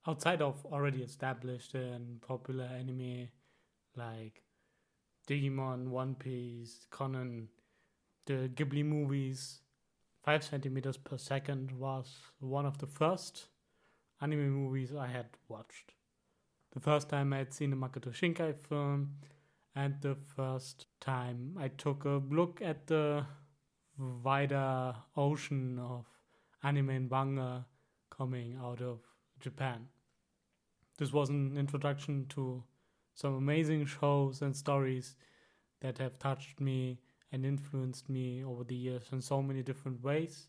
outside of already established and popular anime like Digimon, One Piece, Conan, the Ghibli movies, 5 centimeters per second was one of the first anime movies I had watched. The first time I had seen a Makoto Shinkai film, and the first time I took a look at the wider ocean of anime and manga coming out of Japan. This was an introduction to some amazing shows and stories that have touched me and influenced me over the years in so many different ways.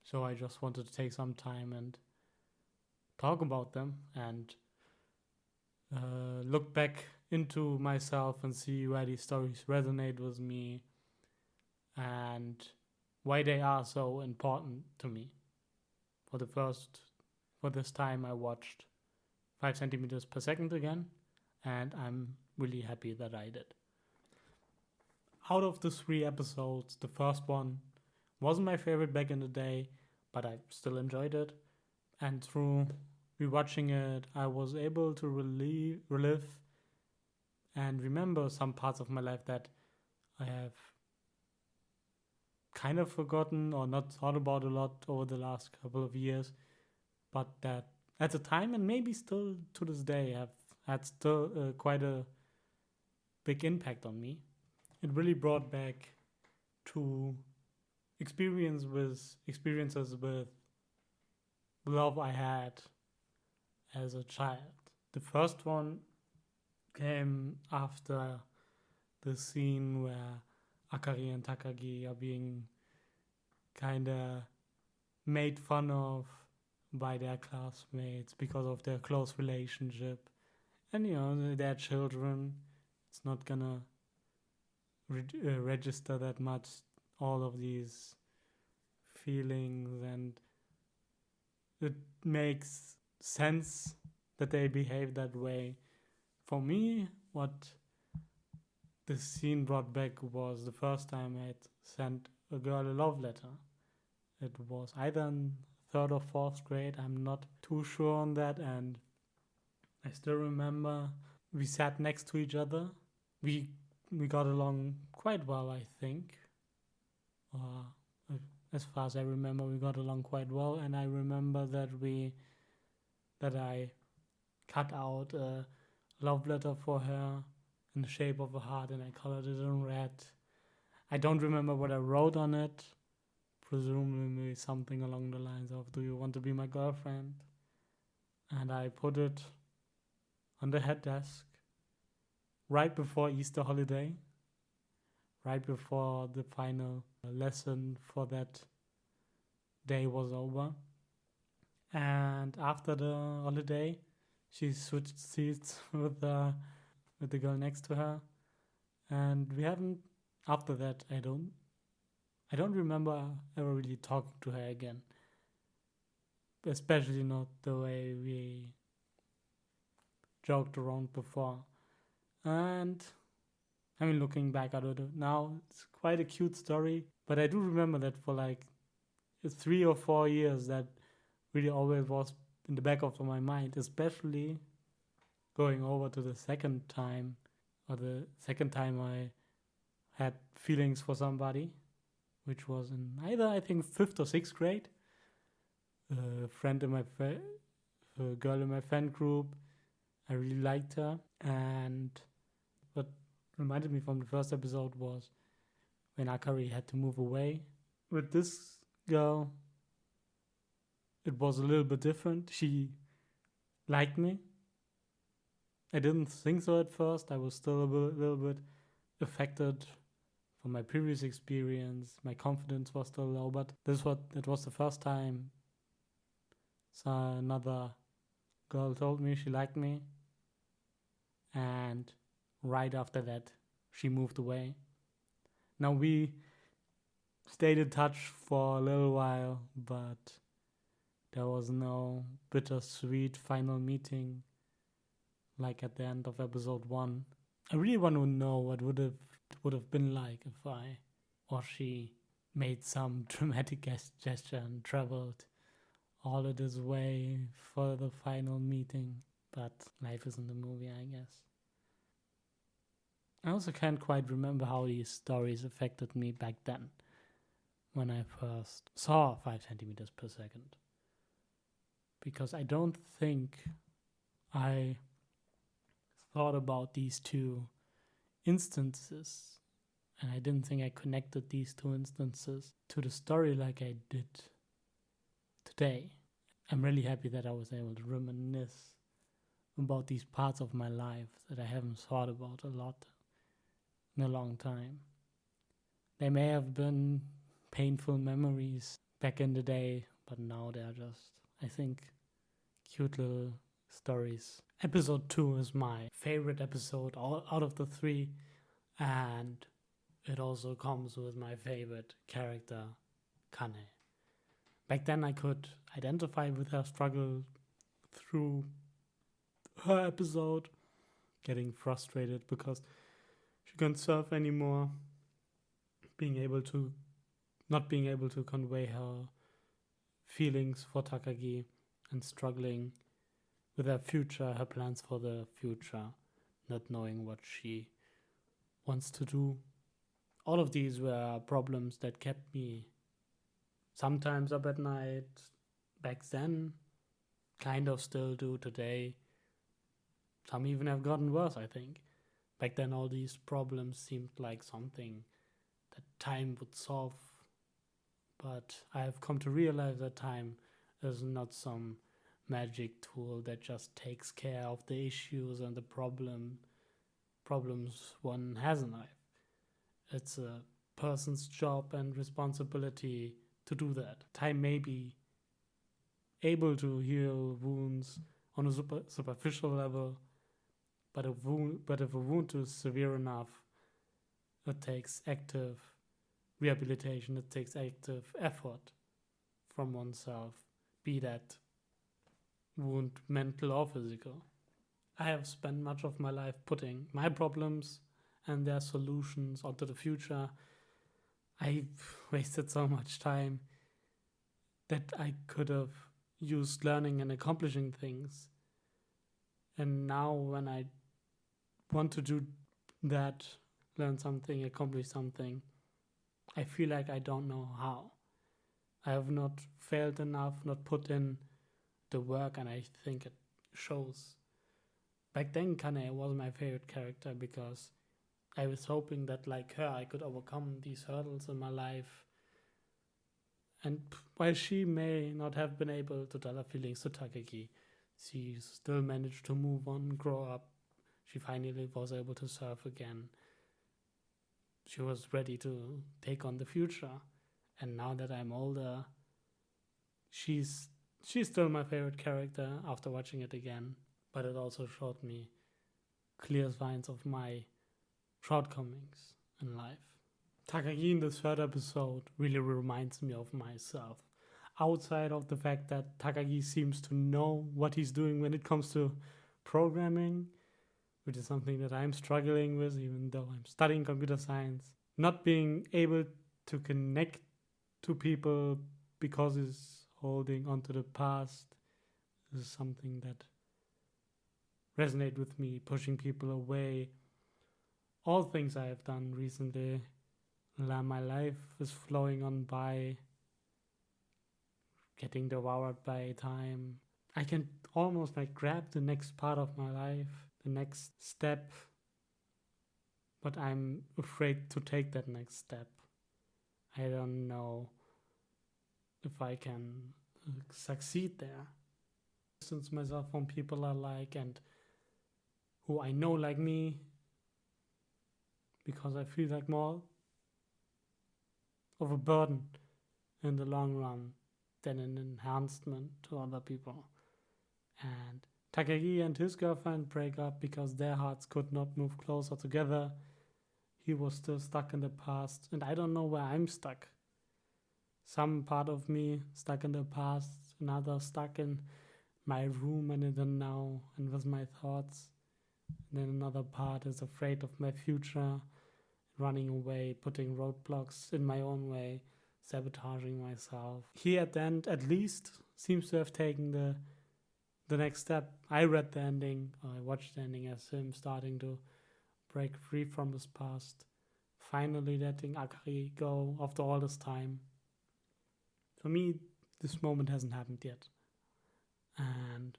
So I just wanted to take some time and talk about them and look back into myself and see where these stories resonate with me and why they are so important to me. For this time I watched 5 centimeters per second again, and I'm really happy that I did. Out of the 3 episodes, the first one wasn't my favorite back in the day, but I still enjoyed it. And through rewatching it, I was able to relive and remember some parts of my life that I have kind of forgotten or not thought about a lot over the last couple of years, but that at the time and maybe still to this day have had still quite a big impact on me. It really brought back to experiences with love I had as a child. The first one came after the scene where Akari and Takagi are being kinda made fun of by their classmates because of their close relationship. And they're children. It's not gonna register that much, all of these feelings, and it makes sense that they behave that way. For me, what the scene brought back was the first time I had sent a girl a love letter. It was either in 3rd or 4th grade, I'm not too sure on that, and I still remember we sat next to each other. We got along quite well, I think. As far as I remember, we got along quite well, and I remember that I cut out a love letter for her in the shape of a heart, and I colored it in red. I don't remember what I wrote on it. Presumably something along the lines of, "Do you want to be my girlfriend?" And I put it on the head desk right before Easter holiday, right before the final lesson for that day was over. And after the holiday, she switched seats with the girl next to her, and we haven't. After that, I don't remember ever really talking to her again. Especially not the way we joked around before. And I mean, looking back at it now, it's quite a cute story. But I do remember that for like 3 or 4 years, that really always was in the back of my mind, especially going over to the second time I had feelings for somebody, which was in either, I think, 5th or 6th grade. A girl in my friend group, I really liked her. And what reminded me from the first episode was when Akari had to move away. With this girl, it was a little bit different. She liked me. I didn't think so at first. I was still a little bit affected from my previous experience. My confidence was still low, but it was the first time another girl told me she liked me, and right after that she moved away. Now we stayed in touch for a little while, but there was no bittersweet final meeting like at the end of episode 1. I really want to know what would have been like if I or she made some dramatic gesture and traveled all it is way for the final meeting. But life isn't a movie, I guess. I also can't quite remember how these stories affected me back then, when I first saw 5 centimeters per second. Because I don't think I thought about these two instances, and I didn't think I connected these two instances to the story like I did today. I'm really happy that I was able to reminisce about these parts of my life that I haven't thought about a lot in a long time. They may have been painful memories back in the day, but now they're just, I think, cute little stories. Episode 2 is my favorite episode out of the 3, and it also comes with my favorite character, Kane. Back then I could identify with her struggle through her episode, getting frustrated because she couldn't surf anymore, not being able to convey her feelings for Takagi, and struggling with her future, her plans for the future, not knowing what she wants to do. All of these were problems that kept me sometimes up at night back then, kind of still do today. Some even have gotten worse, I think. Back then all these problems seemed like something that time would solve, but I have come to realize that time is not some magic tool that just takes care of the issues and the problems one has in life. It's a person's job and responsibility to do that. Time may be able to heal wounds on a superficial level, but if a wound is severe enough, it takes active rehabilitation, it takes active effort from oneself, be that wound mental or physical. I have spent much of my life putting my problems and their solutions onto the future. I've wasted so much time that I could have used learning and accomplishing things. And now when I want to do that, learn something, accomplish something, I feel like I don't know how. I have not failed enough, not put in the work, and I think it shows. Back then, Kane was my favorite character because I was hoping that, like her, I could overcome these hurdles in my life. And while she may not have been able to tell her feelings to Takagi, she still managed to move on, grow up. She finally was able to surf again. She was ready to take on the future. And now that I'm older, she's still my favorite character after watching it again. But it also showed me clear signs of my shortcomings in life. Takagi in the 3rd episode really reminds me of myself. Outside of the fact that Takagi seems to know what he's doing when it comes to programming, which is something that I'm struggling with even though I'm studying computer science. Not being able to connect to people because he's holding onto the past is something that resonates with me, pushing people away. All things I have done recently, my life is flowing on by, getting devoured by time. I can almost grab the next part of my life, the next step, but I'm afraid to take that next step. I don't know if I can succeed there. Distance myself from people I like and who I know like me, because I feel like more of a burden in the long run than an enhancement to other people. And Takagi and his girlfriend break up because their hearts could not move closer together. He was still stuck in the past, and I don't know where I'm stuck. Some part of me stuck in the past, another stuck in my room and in the now and with my thoughts. And then another part is afraid of my future, running away, putting roadblocks in my own way, sabotaging myself. He at the end at least seems to have taken the next step. I read the ending, or I watched the ending as him starting to break free from his past, finally letting Akari go after all this time. For me, this moment hasn't happened yet. And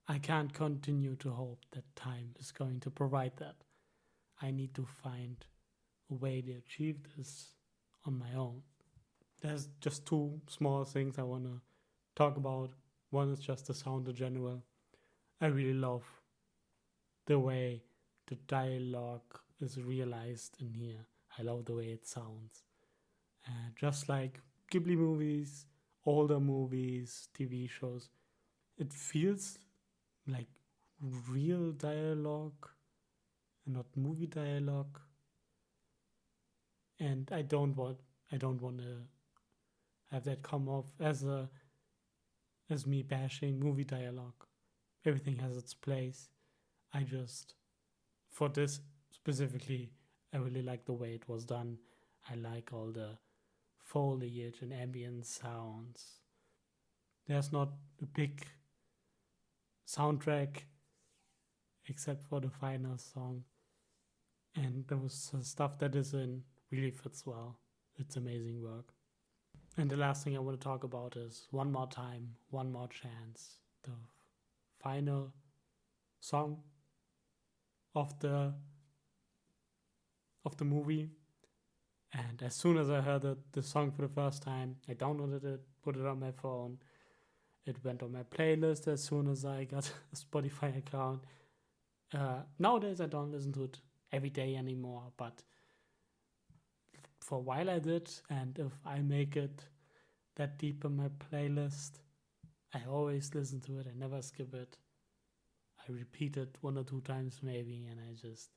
I can't continue to hope that time is going to provide that. I need to find a way to achieve this on my own. There's just two small things I want to talk about. One is just the sound in general. I really love the way the dialogue is realized in here. I love the way it sounds. Just like Ghibli movies, older movies, TV shows, it feels like real dialogue and not movie dialogue. And I don't want to have that come off as me bashing movie dialogue. Everything has its place. I just, for this specifically, I really like the way it was done. I like all the foliage and ambient sounds. There's not a big soundtrack except for the final song. And those stuff that is in really fits well. It's amazing work. And the last thing I want to talk about is One More Time, One More Chance. The final song of the movie. And as soon as I heard the song for the first time, I downloaded it, put it on my phone. It went on my playlist as soon as I got a Spotify account. Nowadays I don't listen to it every day anymore, but for a while I did, and if I make it that deep in my playlist, I always listen to it. I never skip it. I repeat it 1 or 2 times maybe, and I just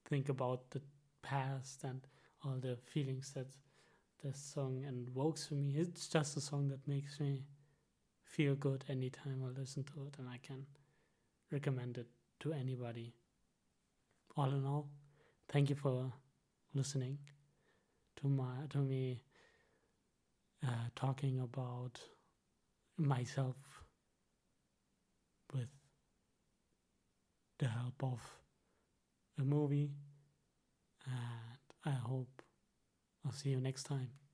think about the past and all the feelings that this song invokes for me. It's just a song that makes me feel good anytime I listen to it, and I can recommend it to anybody. All in all, thank you for listening to me talking about myself with the help of a movie, and I hope I'll see you next time.